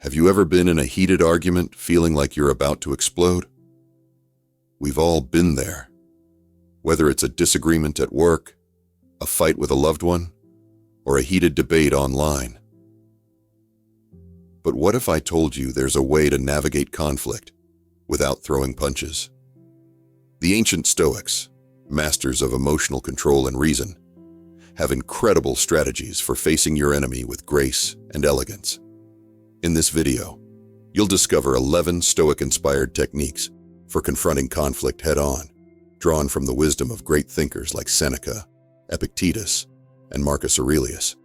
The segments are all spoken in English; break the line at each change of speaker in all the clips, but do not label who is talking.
Have you ever been in a heated argument feeling like you're about to explode? We've all been there. Whether it's a disagreement at work, a fight with a loved one, or a heated debate online. But what if I told you there's a way to navigate conflict without throwing punches? The ancient Stoics, masters of emotional control and reason, have incredible strategies for facing your enemy with grace and elegance. In this video, you'll discover 11 Stoic-inspired techniques for confronting conflict head-on, drawn from the wisdom of great thinkers like Seneca, Epictetus, and Marcus Aurelius.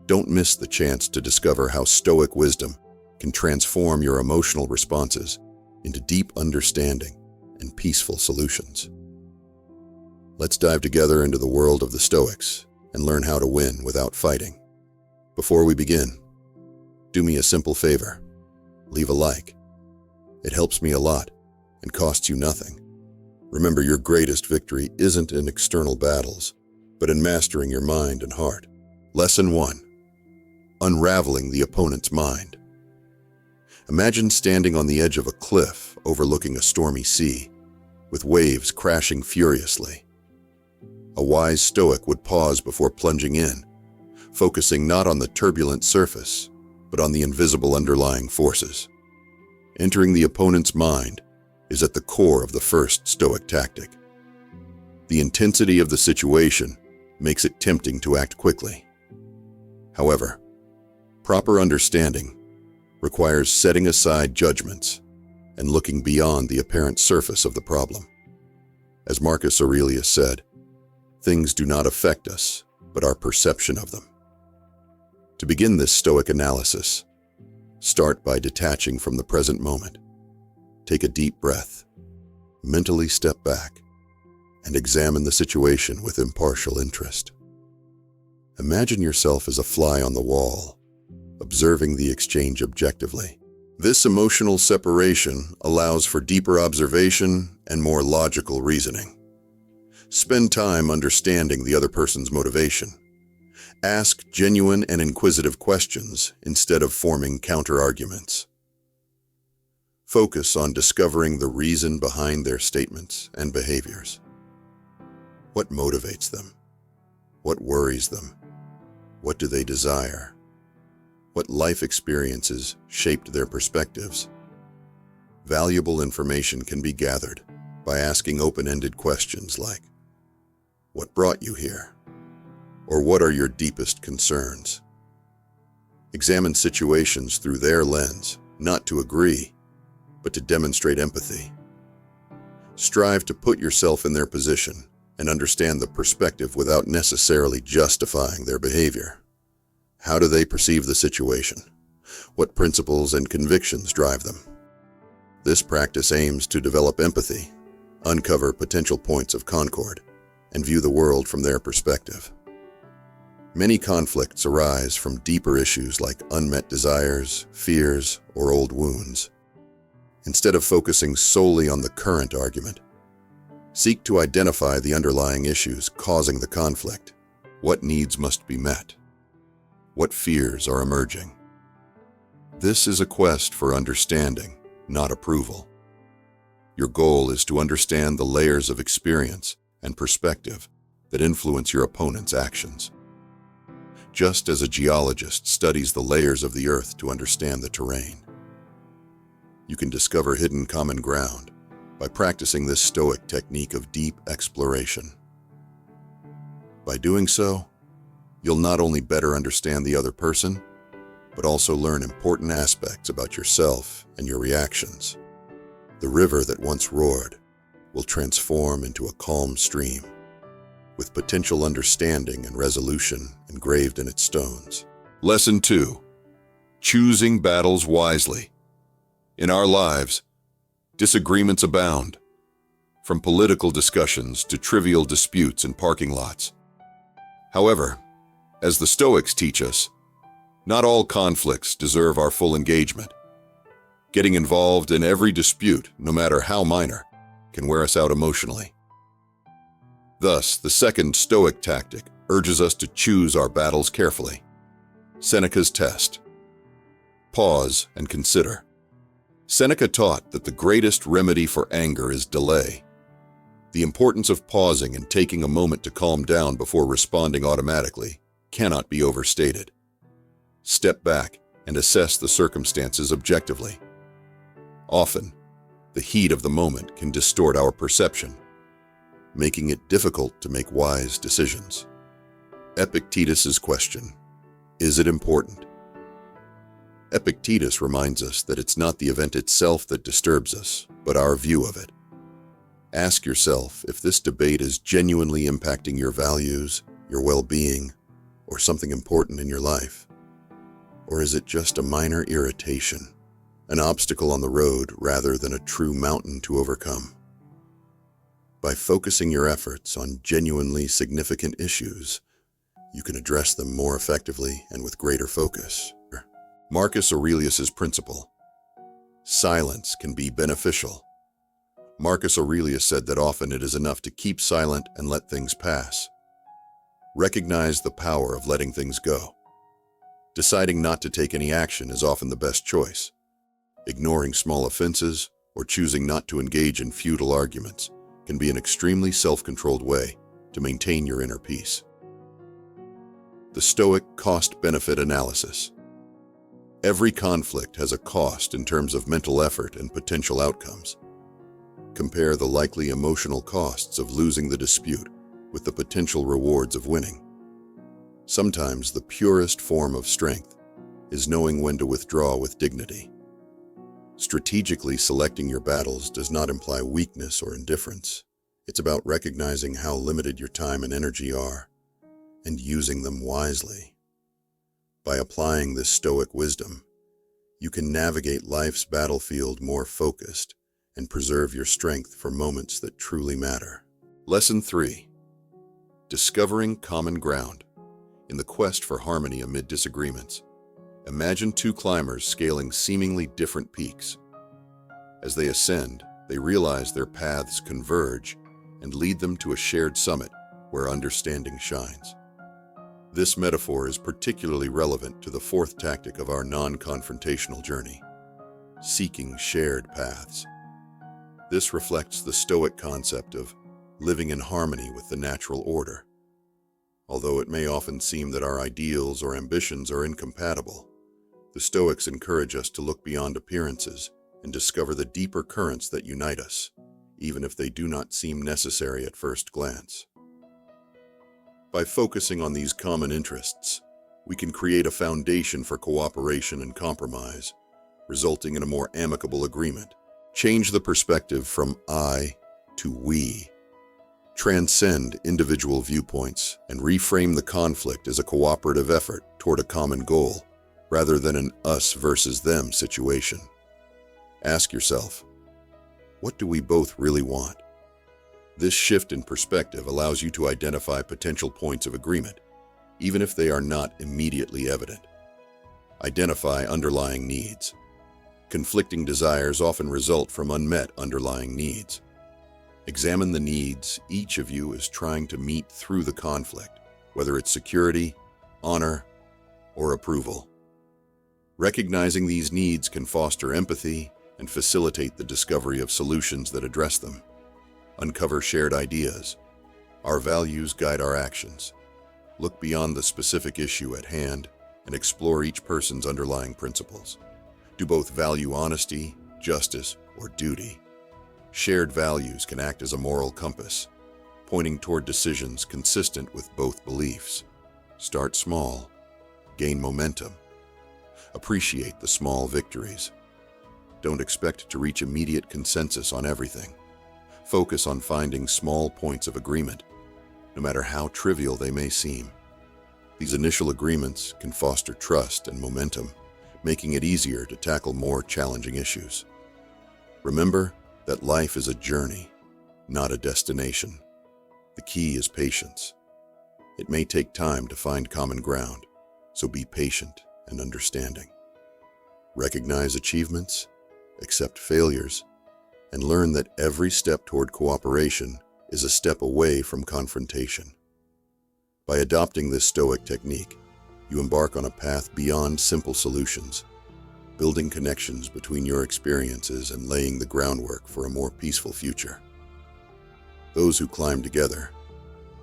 Don't miss the chance to discover how Stoic wisdom can transform your emotional responses into deep understanding and peaceful solutions. Let's dive together into the world of the Stoics and learn how to win without fighting. Before we begin, do me a simple favor. Leave a like. It helps me a lot and costs you nothing. Remember, your greatest victory isn't in external battles, but in mastering your mind and heart. Lesson 1. Unraveling the opponent's mind. Imagine standing on the edge of a cliff overlooking a stormy sea, with waves crashing furiously. A wise Stoic would pause before plunging in, focusing not on the turbulent surface, but on the invisible underlying forces. Entering the opponent's mind is at the core of the first Stoic tactic. The intensity of the situation makes it tempting to act quickly. However, proper understanding requires setting aside judgments and looking beyond the apparent surface of the problem. As Marcus Aurelius said, things do not affect us, but our perception of them. To begin this Stoic analysis, start by detaching from the present moment. Take a deep breath, mentally step back, and examine the situation with impartial interest. Imagine yourself as a fly on the wall, observing the exchange objectively. This emotional separation allows for deeper observation and more logical reasoning. Spend time understanding the other person's motivation. Ask genuine and inquisitive questions instead of forming counter-arguments. Focus on discovering the reason behind their statements and behaviors. What motivates them? What worries them? What do they desire? What life experiences shaped their perspectives? Valuable information can be gathered by asking open-ended questions like, "What brought you here?" Or "What are your deepest concerns?" Examine situations through their lens, not to agree, but to demonstrate empathy. Strive to put yourself in their position and understand the perspective without necessarily justifying their behavior. How do they perceive the situation? What principles and convictions drive them? This practice aims to develop empathy, uncover potential points of concord, and view the world from their perspective. Many conflicts arise from deeper issues like unmet desires, fears, or old wounds. Instead of focusing solely on the current argument, seek to identify the underlying issues causing the conflict. What needs must be met? What fears are emerging? This is a quest for understanding, not approval. Your goal is to understand the layers of experience and perspective that influence your opponent's actions. Just as a geologist studies the layers of the earth to understand the terrain, you can discover hidden common ground by practicing this Stoic technique of deep exploration. By doing so, you'll not only better understand the other person, but also learn important aspects about yourself and your reactions. The river that once roared will transform into a calm stream, with potential understanding and resolution engraved in its stones. Lesson 2. Choosing battles wisely. In our lives, disagreements abound, from political discussions to trivial disputes in parking lots. However, as the Stoics teach us, not all conflicts deserve our full engagement. Getting involved in every dispute, no matter how minor, can wear us out emotionally. Thus, the second Stoic tactic urges us to choose our battles carefully. Seneca's test. Pause and consider. Seneca taught that the greatest remedy for anger is delay. The importance of pausing and taking a moment to calm down before responding automatically cannot be overstated. Step back and assess the circumstances objectively. Often, the heat of the moment can distort our perception, making it difficult to make wise decisions. Epictetus's question, is it important? Epictetus reminds us that it's not the event itself that disturbs us, but our view of it. Ask yourself if this debate is genuinely impacting your values, your well-being, or something important in your life. Or is it just a minor irritation, an obstacle on the road rather than a true mountain to overcome? By focusing your efforts on genuinely significant issues, you can address them more effectively and with greater focus. Marcus Aurelius's principle: silence can be beneficial. Marcus Aurelius said that often it is enough to keep silent and let things pass. Recognize the power of letting things go. Deciding not to take any action is often the best choice. Ignoring small offenses or choosing not to engage in futile arguments can be an extremely self-controlled way to maintain your inner peace. The Stoic cost-benefit analysis. Every conflict has a cost in terms of mental effort and potential outcomes. Compare the likely emotional costs of losing the dispute with the potential rewards of winning. Sometimes the purest form of strength is knowing when to withdraw with dignity. Strategically selecting your battles does not imply weakness or indifference. It's about recognizing how limited your time and energy are and using them wisely. By applying this Stoic wisdom, you can navigate life's battlefield more focused and preserve your strength for moments that truly matter. Lesson 3. Discovering common ground. In the quest for harmony amid disagreements, imagine two climbers scaling seemingly different peaks. As they ascend, they realize their paths converge and lead them to a shared summit where understanding shines. This metaphor is particularly relevant to the fourth tactic of our non-confrontational journey: seeking shared paths. This reflects the Stoic concept of living in harmony with the natural order. Although it may often seem that our ideals or ambitions are incompatible, the Stoics encourage us to look beyond appearances and discover the deeper currents that unite us, even if they do not seem necessary at first glance. By focusing on these common interests, we can create a foundation for cooperation and compromise, resulting in a more amicable agreement. Change the perspective from I to we. Transcend individual viewpoints and reframe the conflict as a cooperative effort toward a common goal, rather than an us versus them situation. Ask yourself, what do we both really want? This shift in perspective allows you to identify potential points of agreement, even if they are not immediately evident. Identify underlying needs. Conflicting desires often result from unmet underlying needs. Examine the needs each of you is trying to meet through the conflict, whether it's security, honor, or approval. Recognizing these needs can foster empathy and facilitate the discovery of solutions that address them. Uncover shared ideas. Our values guide our actions. Look beyond the specific issue at hand and explore each person's underlying principles. Do both value honesty, justice, or duty? Shared values can act as a moral compass, pointing toward decisions consistent with both beliefs. Start small, gain momentum. Appreciate the small victories. Don't expect to reach immediate consensus on everything. Focus on finding small points of agreement, no matter how trivial they may seem. These initial agreements can foster trust and momentum, making it easier to tackle more challenging issues. Remember that life is a journey, not a destination. The key is patience. It may take time to find common ground, so be patient and understanding. Recognize achievements, accept failures, and learn that every step toward cooperation is a step away from confrontation. By adopting this Stoic technique, you embark on a path beyond simple solutions, building connections between your experiences and laying the groundwork for a more peaceful future. Those who climb together,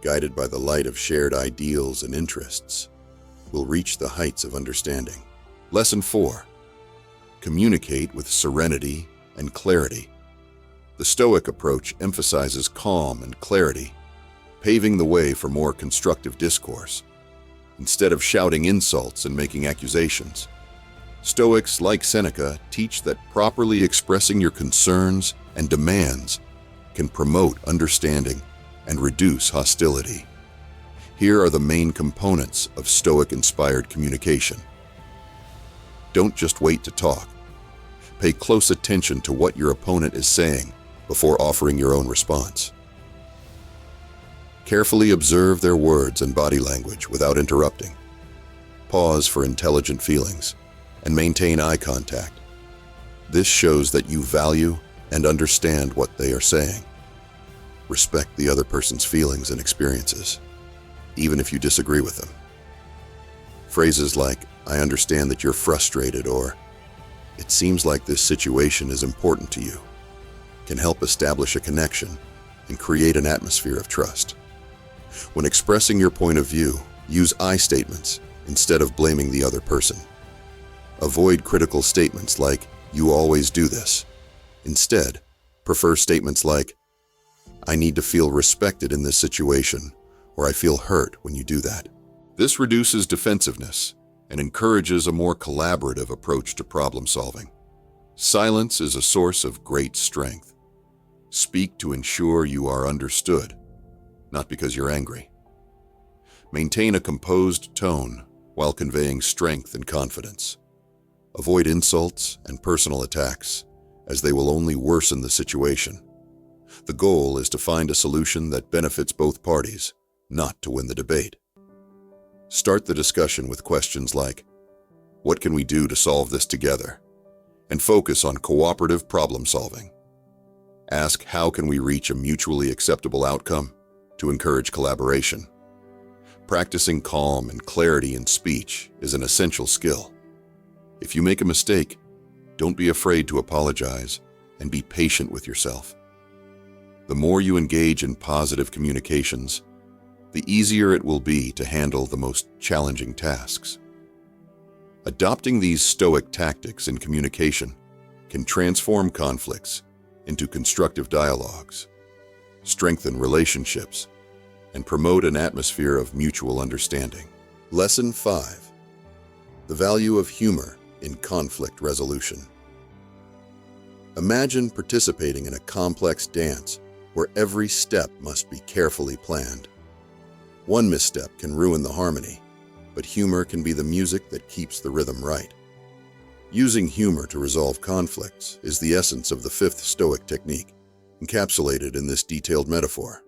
guided by the light of shared ideals and interests, will reach the heights of understanding. Lesson 4. Communicate with serenity and clarity. The Stoic approach emphasizes calm and clarity, paving the way for more constructive discourse. Instead of shouting insults and making accusations, Stoics like Seneca teach that properly expressing your concerns and demands can promote understanding and reduce hostility. Here are the main components of Stoic-inspired communication. Don't just wait to talk. Pay close attention to what your opponent is saying before offering your own response. Carefully observe their words and body language without interrupting. Pause for intelligent feelings and maintain eye contact. This shows that you value and understand what they are saying. Respect the other person's feelings and experiences, even if you disagree with them. Phrases like, "I understand that you're frustrated," or "It seems like this situation is important to you," can help establish a connection and create an atmosphere of trust. When expressing your point of view, use I statements instead of blaming the other person. Avoid critical statements like, "You always do this." Instead, prefer statements like, "I need to feel respected in this situation," or "I feel hurt when you do that." This reduces defensiveness and encourages a more collaborative approach to problem solving. Silence is a source of great strength. Speak to ensure you are understood, not because you're angry. Maintain a composed tone while conveying strength and confidence. Avoid insults and personal attacks, as they will only worsen the situation. The goal is to find a solution that benefits both parties, not to win the debate. Start the discussion with questions like, "What can we do to solve this together?" and focus on cooperative problem solving. Ask, "How can we reach a mutually acceptable outcome?" to encourage collaboration. Practicing calm and clarity in speech is an essential skill. If you make a mistake, don't be afraid to apologize and be patient with yourself. The more you engage in positive communications, the easier it will be to handle the most challenging tasks. Adopting these Stoic tactics in communication can transform conflicts into constructive dialogues, strengthen relationships, and promote an atmosphere of mutual understanding. Lesson 5. The value of humor in conflict resolution. Imagine participating in a complex dance where every step must be carefully planned. One misstep can ruin the harmony, but humor can be the music that keeps the rhythm right. Using humor to resolve conflicts is the essence of the fifth Stoic technique, encapsulated in this detailed metaphor.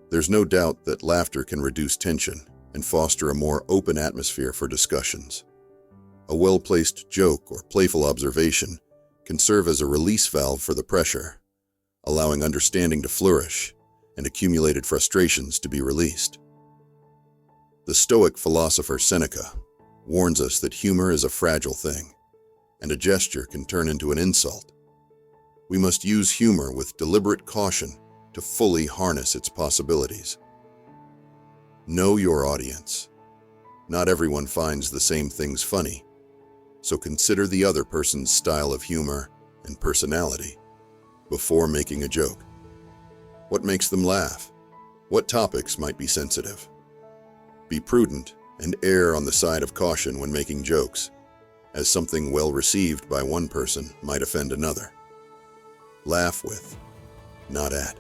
There's no doubt that laughter can reduce tension and foster a more open atmosphere for discussions. A well-placed joke or playful observation can serve as a release valve for the pressure, allowing understanding to flourish and accumulated frustrations to be released. The Stoic philosopher Seneca warns us that humor is a fragile thing, and a gesture can turn into an insult. We must use humor with deliberate caution to fully harness its possibilities. Know your audience. Not everyone finds the same things funny, so consider the other person's style of humor and personality before making a joke. What makes them laugh? What topics might be sensitive? Be prudent and err on the side of caution when making jokes, as something well received by one person might offend another. Laugh with, not at.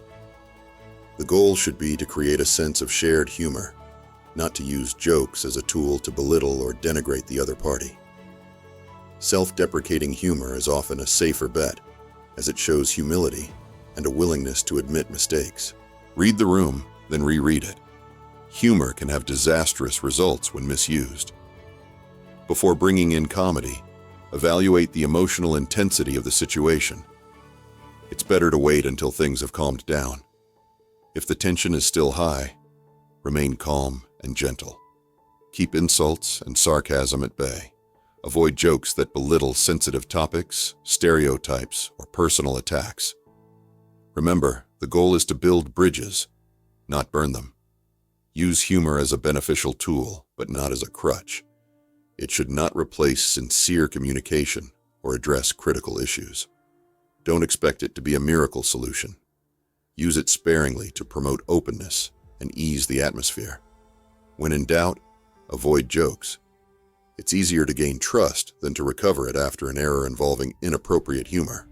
The goal should be to create a sense of shared humor, not to use jokes as a tool to belittle or denigrate the other party. Self-deprecating humor is often a safer bet, as it shows humility and a willingness to admit mistakes. Read the room, then reread it. Humor can have disastrous results when misused. Before bringing in comedy, evaluate the emotional intensity of the situation. It's better to wait until things have calmed down. If the tension is still high, remain calm and gentle. Keep insults and sarcasm at bay, Avoid jokes that belittle sensitive topics, stereotypes, or personal attacks. Remember, the goal is to build bridges, not burn them. Use humor as a beneficial tool, but not as a crutch. It should not replace sincere communication or address critical issues. Don't expect it to be a miracle solution. Use it sparingly to promote openness and ease the atmosphere. When in doubt, avoid jokes. It's easier to gain trust than to recover it after an error involving inappropriate humor.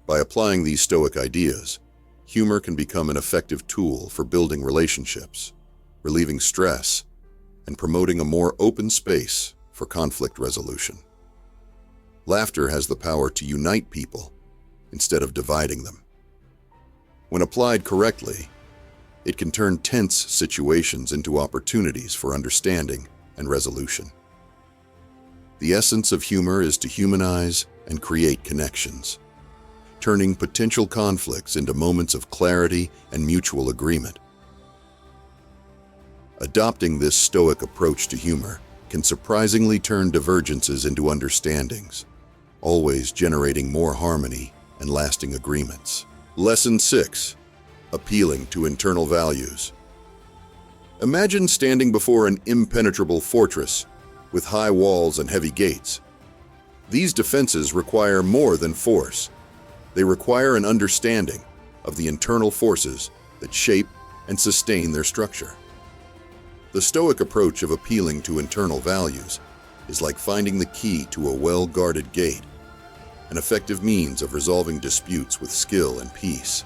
By applying these Stoic ideas, humor can become an effective tool for building relationships, relieving stress, and promoting a more open space for conflict resolution. Laughter has the power to unite people instead of dividing them. When applied correctly, it can turn tense situations into opportunities for understanding and resolution. The essence of humor is to humanize and create connections, turning potential conflicts into moments of clarity and mutual agreement. Adopting this Stoic approach to humor can surprisingly turn divergences into understandings, always generating more harmony and lasting agreements. Lesson 6. Appealing to internal values. Imagine standing before an impenetrable fortress with high walls and heavy gates. These defenses require more than force. They require an understanding of the internal forces that shape and sustain their structure. The Stoic approach of appealing to internal values is like finding the key to a well-guarded gate, an effective means of resolving disputes with skill and peace.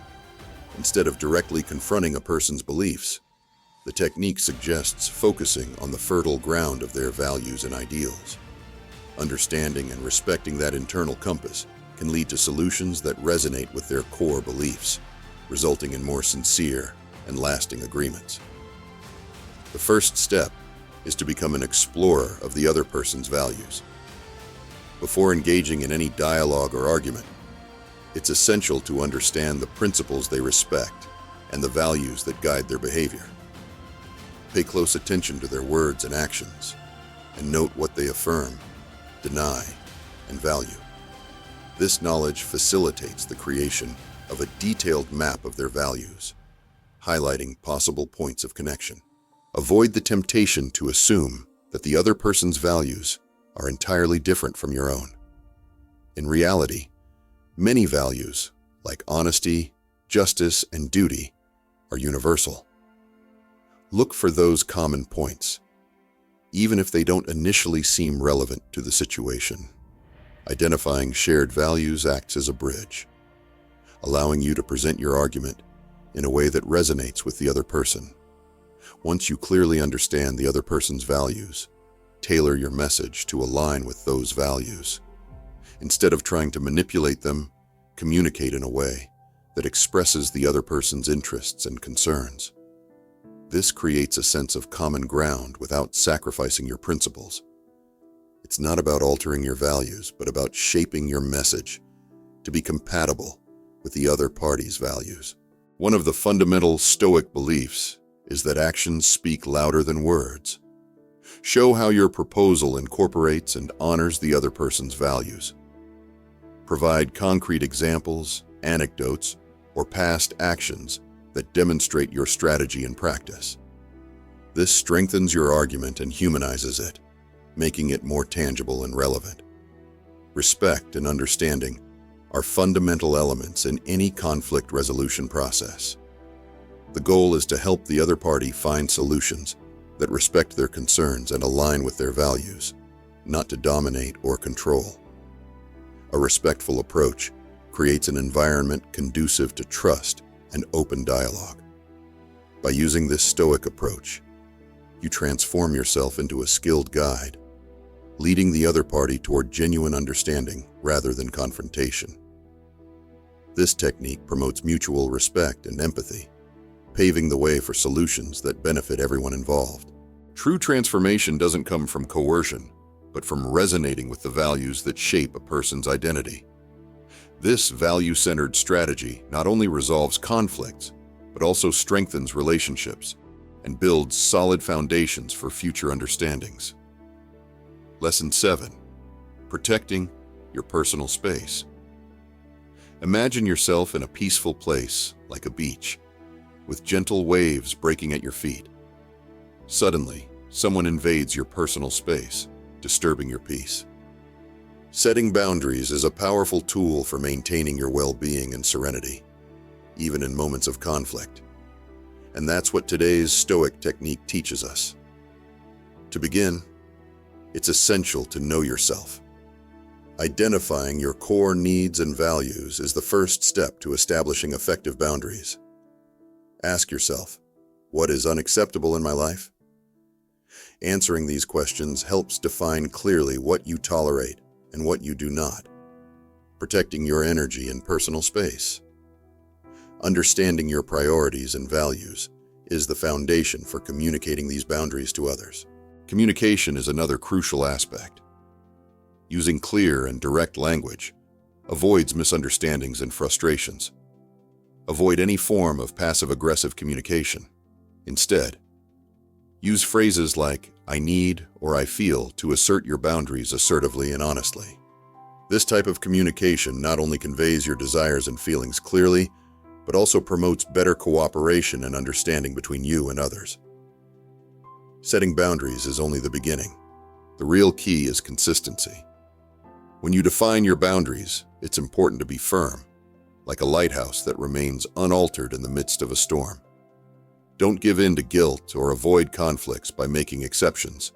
Instead of directly confronting a person's beliefs, the technique suggests focusing on the fertile ground of their values and ideals. Understanding and respecting that internal compass can lead to solutions that resonate with their core beliefs, resulting in more sincere and lasting agreements. The first step is to become an explorer of the other person's values. Before engaging in any dialogue or argument, it's essential to understand the principles they respect and the values that guide their behavior. Pay close attention to their words and actions, and note what they affirm, deny, and value. This knowledge facilitates the creation of a detailed map of their values, highlighting possible points of connection. Avoid the temptation to assume that the other person's values are entirely different from your own. In reality, many values, like honesty, justice, and duty, are universal. Look for those common points, even if they don't initially seem relevant to the situation. Identifying shared values acts as a bridge, allowing you to present your argument in a way that resonates with the other person. Once you clearly understand the other person's values, tailor your message to align with those values. Instead of trying to manipulate them, communicate in a way that expresses the other person's interests and concerns. This creates a sense of common ground without sacrificing your principles. It's not about altering your values, but about shaping your message to be compatible with the other party's values. One of the fundamental Stoic beliefs is that actions speak louder than words. Show how your proposal incorporates and honors the other person's values. Provide concrete examples, anecdotes, or past actions that demonstrate your strategy and practice. This strengthens your argument and humanizes it, making it more tangible and relevant. Respect and understanding are fundamental elements in any conflict resolution process. The goal is to help the other party find solutions that respect their concerns and align with their values, not to dominate or control. A respectful approach creates an environment conducive to trust and open dialogue. By using this Stoic approach, you transform yourself into a skilled guide, leading the other party toward genuine understanding rather than confrontation. This technique promotes mutual respect and empathy, paving the way for solutions that benefit everyone involved. True transformation doesn't come from coercion, but from resonating with the values that shape a person's identity. This value-centered strategy not only resolves conflicts, but also strengthens relationships and builds solid foundations for future understandings. Lesson 7. Protecting your personal space. Imagine yourself in a peaceful place, like a beach, with gentle waves breaking at your feet. Suddenly, someone invades your personal space, disturbing your peace. Setting boundaries is a powerful tool for maintaining your well-being and serenity, even in moments of conflict. And that's what today's Stoic technique teaches us. To begin, it's essential to know yourself. Identifying your core needs and values is the first step to establishing effective boundaries. Ask yourself, what is unacceptable in my life? Answering these questions helps define clearly what you tolerate and what you do not, protecting your energy and personal space. Understanding your priorities and values is the foundation for communicating these boundaries to others. Communication is another crucial aspect. Using clear and direct language avoids misunderstandings and frustrations. Avoid any form of passive-aggressive communication. Instead, use phrases like "I need" or "I feel" to assert your boundaries assertively and honestly. This type of communication not only conveys your desires and feelings clearly, but also promotes better cooperation and understanding between you and others. Setting boundaries is only the beginning. The real key is consistency. When you define your boundaries, it's important to be firm, like a lighthouse that remains unaltered in the midst of a storm. Don't give in to guilt or avoid conflicts by making exceptions.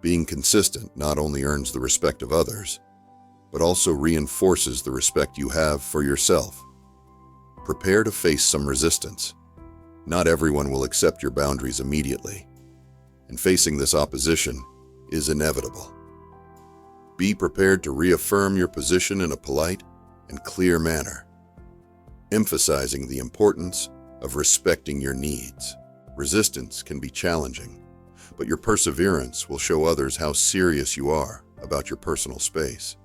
Being consistent not only earns the respect of others, but also reinforces the respect you have for yourself. Prepare to face some resistance. Not everyone will accept your boundaries immediately, and facing this opposition is inevitable. Be prepared to reaffirm your position in a polite and clear manner, emphasizing the importance of respecting your needs. Resistance can be challenging, but your perseverance will show others how serious you are about your personal space.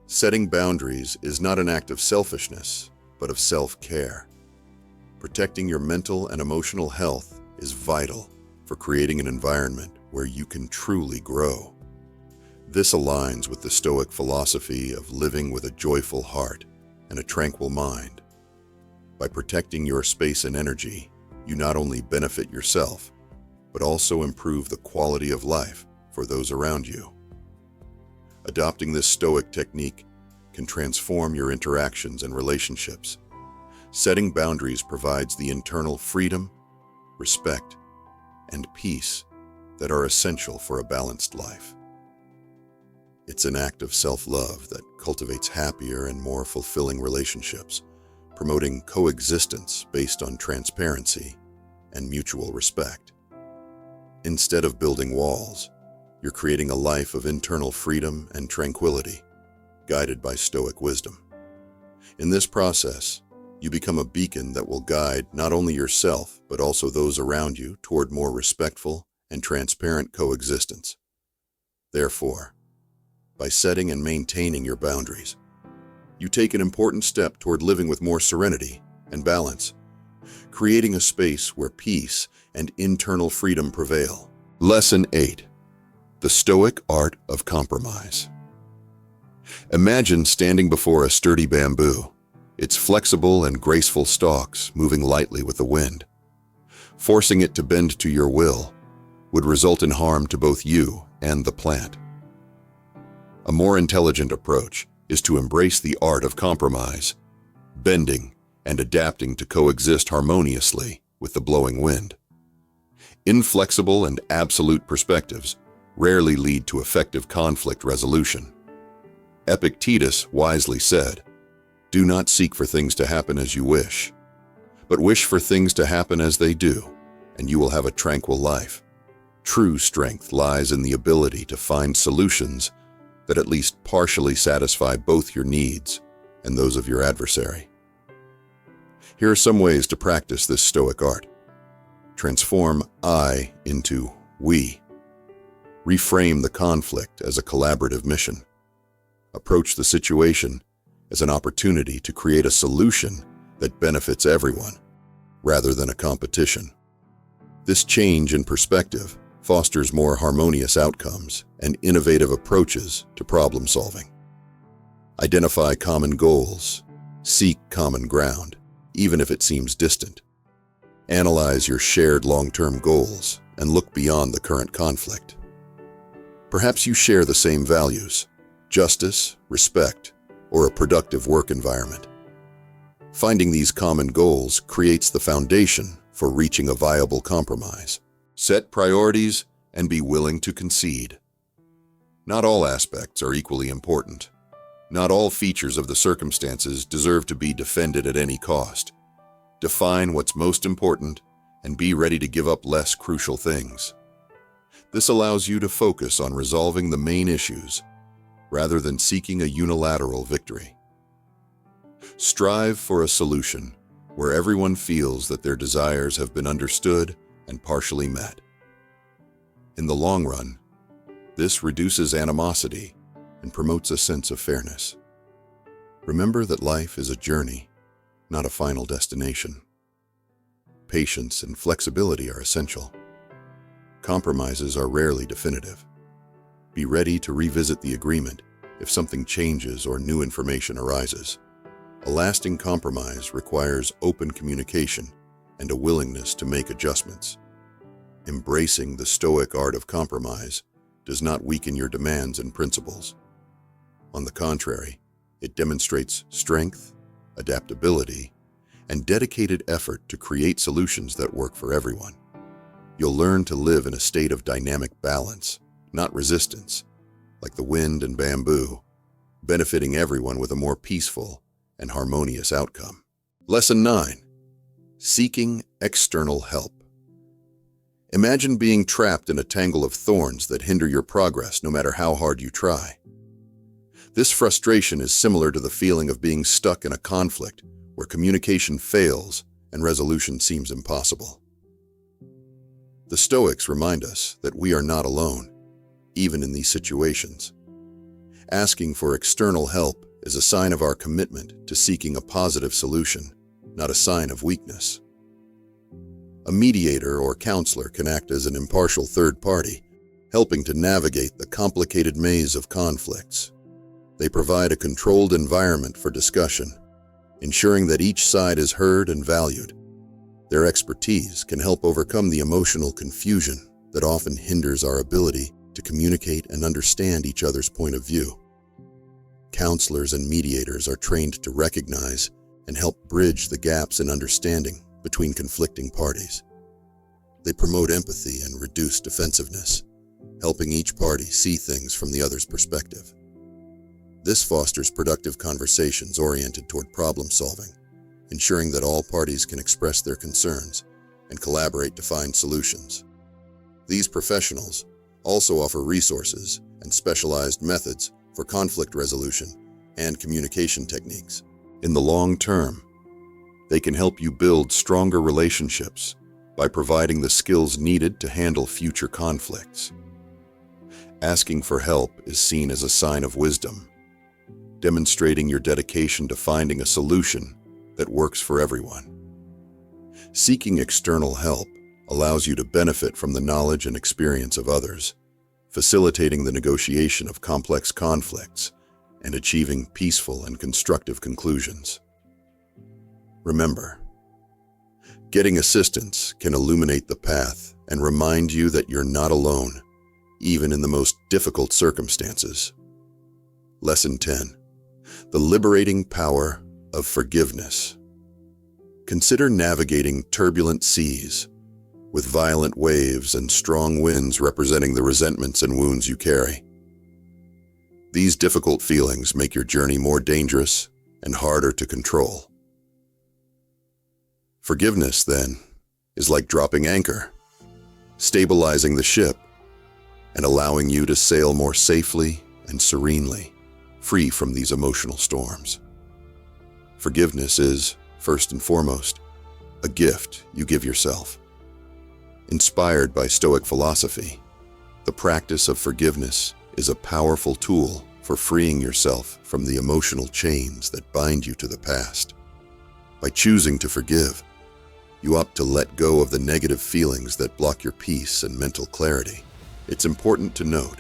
Setting boundaries is not an act of selfishness, but of self-care. Protecting your mental and emotional health is vital for creating an environment where you can truly grow. This aligns with the Stoic philosophy of living with a joyful heart and a tranquil mind. By protecting your space and energy, you not only benefit yourself, but also improve the quality of life for those around you. Adopting this Stoic technique can transform your interactions and relationships. Setting boundaries provides the internal freedom, respect, and peace that are essential for a balanced life. It's an act of self-love that cultivates happier and more fulfilling relationships, promoting coexistence based on transparency and mutual respect. Instead of building walls, you're creating a life of internal freedom and tranquility, guided by Stoic wisdom. In this process, you become a beacon that will guide not only yourself, but also those around you toward more respectful and transparent coexistence. Therefore, by setting and maintaining your boundaries, you take an important step toward living with more serenity and balance, creating a space where peace and internal freedom prevail. Lesson 8. The Stoic Art of Compromise. Imagine standing before a sturdy bamboo, its flexible and graceful stalks moving lightly with the wind. Forcing it to bend to your will would result in harm to both you and the plant. A more intelligent approach is to embrace the art of compromise, bending and adapting to coexist harmoniously with the blowing wind. Inflexible and absolute perspectives rarely lead to effective conflict resolution. Epictetus wisely said, "Do not seek for things to happen as you wish, but wish for things to happen as they do, and you will have a tranquil life." True strength lies in the ability to find solutions that at least partially satisfy both your needs and those of your adversary. Here are some ways to practice this Stoic art. Transform I into we. Reframe the conflict as a collaborative mission. Approach the situation as an opportunity to create a solution that benefits everyone, rather than a competition. This change in perspective fosters more harmonious outcomes and innovative approaches to problem solving. Identify common goals. Seek common ground, even if it seems distant. Analyze your shared long-term goals and look beyond the current conflict. Perhaps you share the same values: justice, respect, or a productive work environment. Finding these common goals creates the foundation for reaching a viable compromise. Set priorities and be willing to concede. Not all aspects are equally important. Not all features of the circumstances deserve to be defended at any cost. Define what's most important and be ready to give up less crucial things. This allows you to focus on resolving the main issues rather than seeking a unilateral victory. Strive for a solution where everyone feels that their desires have been understood and partially met. In the long run, this reduces animosity and promotes a sense of fairness. Remember that life is a journey, not a final destination. Patience and flexibility are essential. Compromises are rarely definitive. Be ready to revisit the agreement if something changes or new information arises. A lasting compromise requires open communication and a willingness to make adjustments. Embracing the Stoic art of compromise does not weaken your demands and principles. On the contrary, it demonstrates strength, adaptability, and dedicated effort to create solutions that work for everyone. You'll learn to live in a state of dynamic balance, not resistance, like the wind and bamboo, benefiting everyone with a more peaceful and harmonious outcome. Lesson 9. Seeking external help. Imagine being trapped in a tangle of thorns that hinder your progress no matter how hard you try. This frustration is similar to the feeling of being stuck in a conflict where communication fails and resolution seems impossible. The Stoics remind us that we are not alone, even in these situations. Asking for external help is a sign of our commitment to seeking a positive solution, not a sign of weakness. A mediator or counselor can act as an impartial third party, helping to navigate the complicated maze of conflicts. They provide a controlled environment for discussion, ensuring that each side is heard and valued. Their expertise can help overcome the emotional confusion that often hinders our ability to communicate and understand each other's point of view. Counselors and mediators are trained to recognize and help bridge the gaps in understanding between conflicting parties. They promote empathy and reduce defensiveness, helping each party see things from the other's perspective. This fosters productive conversations oriented toward problem solving, ensuring that all parties can express their concerns and collaborate to find solutions. These professionals also offer resources and specialized methods for conflict resolution and communication techniques. In the long term, they can help you build stronger relationships by providing the skills needed to handle future conflicts. Asking for help is seen as a sign of wisdom, demonstrating your dedication to finding a solution that works for everyone. Seeking external help allows you to benefit from the knowledge and experience of others, facilitating the negotiation of complex conflicts and achieving peaceful and constructive conclusions. Remember, getting assistance can illuminate the path and remind you that you're not alone, even in the most difficult circumstances. Lesson 10. The liberating power of forgiveness. Consider navigating turbulent seas, with violent waves and strong winds representing the resentments and wounds you carry. These difficult feelings make your journey more dangerous and harder to control. Forgiveness, then, is like dropping anchor, stabilizing the ship and allowing you to sail more safely and serenely, free from these emotional storms. Forgiveness is, first and foremost, a gift you give yourself. Inspired by Stoic philosophy, the practice of forgiveness is a powerful tool for freeing yourself from the emotional chains that bind you to the past. By choosing to forgive, You opt to let go of the negative feelings that block your peace and mental clarity. It's important to note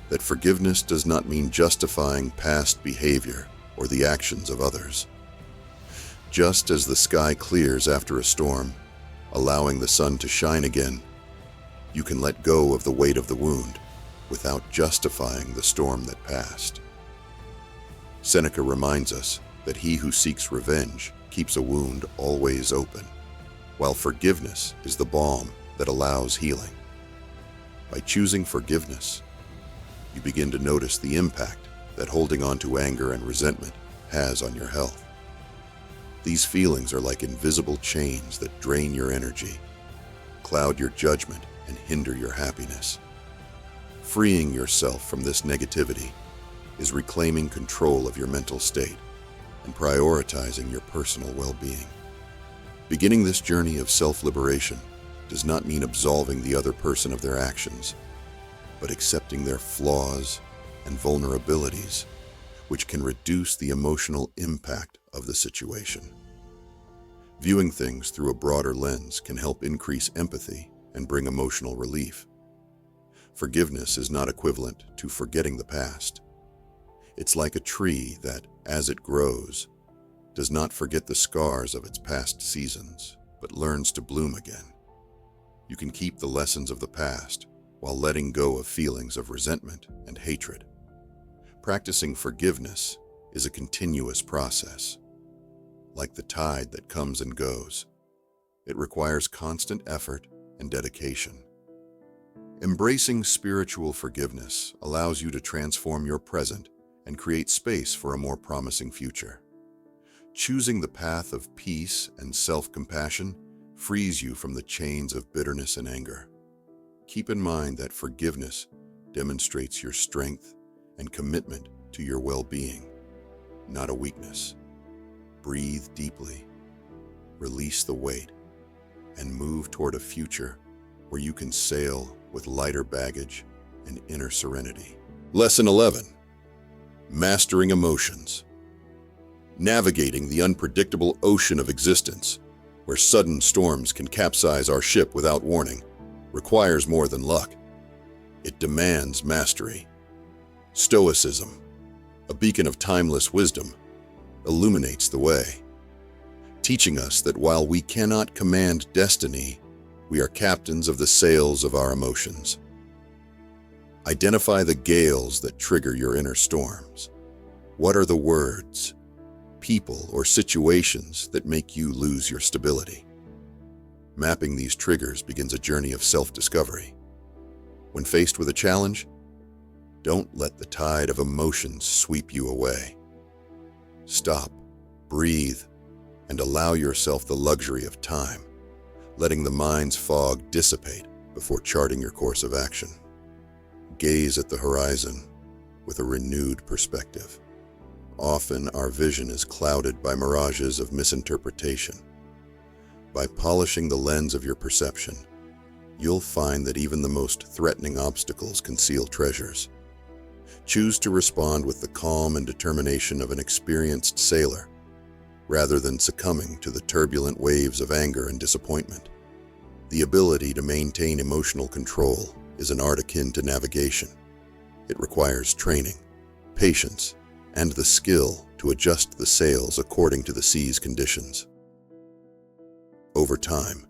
that forgiveness does not mean justifying past behavior or the actions of others. Just as the sky clears after a storm, allowing the sun to shine again, you can let go of the weight of the wound without justifying the storm that passed. Seneca reminds us that he who seeks revenge keeps a wound always open, while forgiveness is the balm that allows healing. By choosing forgiveness, you begin to notice the impact that holding on to anger and resentment has on your health. These feelings are like invisible chains that drain your energy, cloud your judgment, and hinder your happiness. Freeing yourself from this negativity is reclaiming control of your mental state and prioritizing your personal well-being. Beginning this journey of self-liberation does not mean absolving the other person of their actions, but accepting their flaws and vulnerabilities, which can reduce the emotional impact of the situation. Viewing things through a broader lens can help increase empathy and bring emotional relief. Forgiveness is not equivalent to forgetting the past. It's like a tree that, as it grows, does not forget the scars of its past seasons, but learns to bloom again. You can keep the lessons of the past while letting go of feelings of resentment and hatred. Practicing forgiveness is a continuous process. Like the tide that comes and goes, it requires constant effort and dedication. Embracing spiritual forgiveness allows you to transform your present and create space for a more promising future. Choosing the path of peace and self-compassion frees you from the chains of bitterness and anger. Keep in mind that forgiveness demonstrates your strength and commitment to your well-being, not a weakness. Breathe deeply, release the weight, and move toward a future where you can sail with lighter baggage and inner serenity. Lesson 11. Mastering emotions. Navigating the unpredictable ocean of existence, where sudden storms can capsize our ship without warning, requires more than luck. It demands mastery. Stoicism, a beacon of timeless wisdom, illuminates the way, teaching us that while we cannot command destiny, we are captains of the sails of our emotions. Identify the gales that trigger your inner storms. What are the words, people, or situations that make you lose your stability? Mapping these triggers begins a journey of self-discovery. When faced with a challenge, don't let the tide of emotions sweep you away. Stop, breathe, and allow yourself the luxury of time, letting the mind's fog dissipate before charting your course of action. Gaze at the horizon with a renewed perspective. Often our vision is clouded by mirages of misinterpretation. By polishing the lens of your perception, you'll find that even the most threatening obstacles conceal treasures. Choose to respond with the calm and determination of an experienced sailor, rather than succumbing to the turbulent waves of anger and disappointment. The ability to maintain emotional control is an art akin to navigation. It requires training, patience, and the skill to adjust the sails according to the sea's conditions. Over time,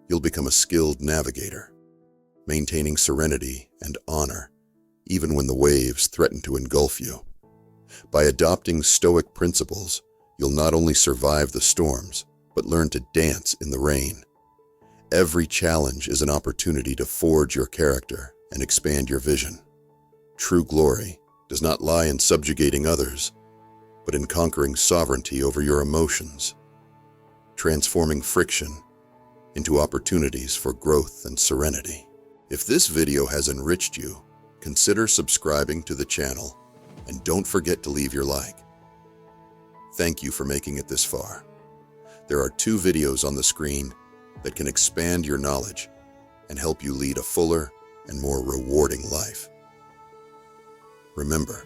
you'll become a skilled navigator, maintaining serenity and honor even when the waves threaten to engulf you. By adopting Stoic principles, you'll not only survive the storms, but learn to dance in the rain. Every challenge is an opportunity to forge your character and expand your vision. True glory does not lie in subjugating others, but in conquering sovereignty over your emotions, transforming friction into opportunities for growth and serenity. If this video has enriched you, consider subscribing to the channel and don't forget to leave your like. Thank you for making it this far. There are 2 videos on the screen that can expand your knowledge and help you lead a fuller and more rewarding life. Remember,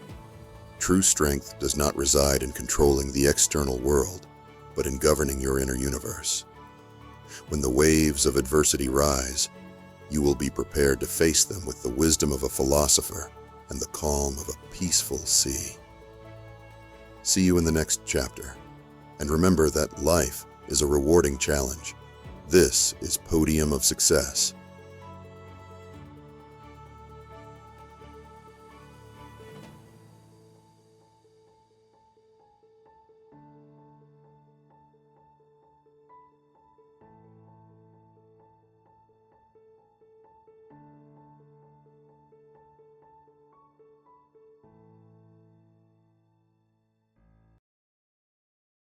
true strength does not reside in controlling the external world, but in governing your inner universe. When the waves of adversity rise, you will be prepared to face them with the wisdom of a philosopher and the calm of a peaceful sea. See you in the next chapter, and remember that life is a rewarding challenge. This is Podium of Success.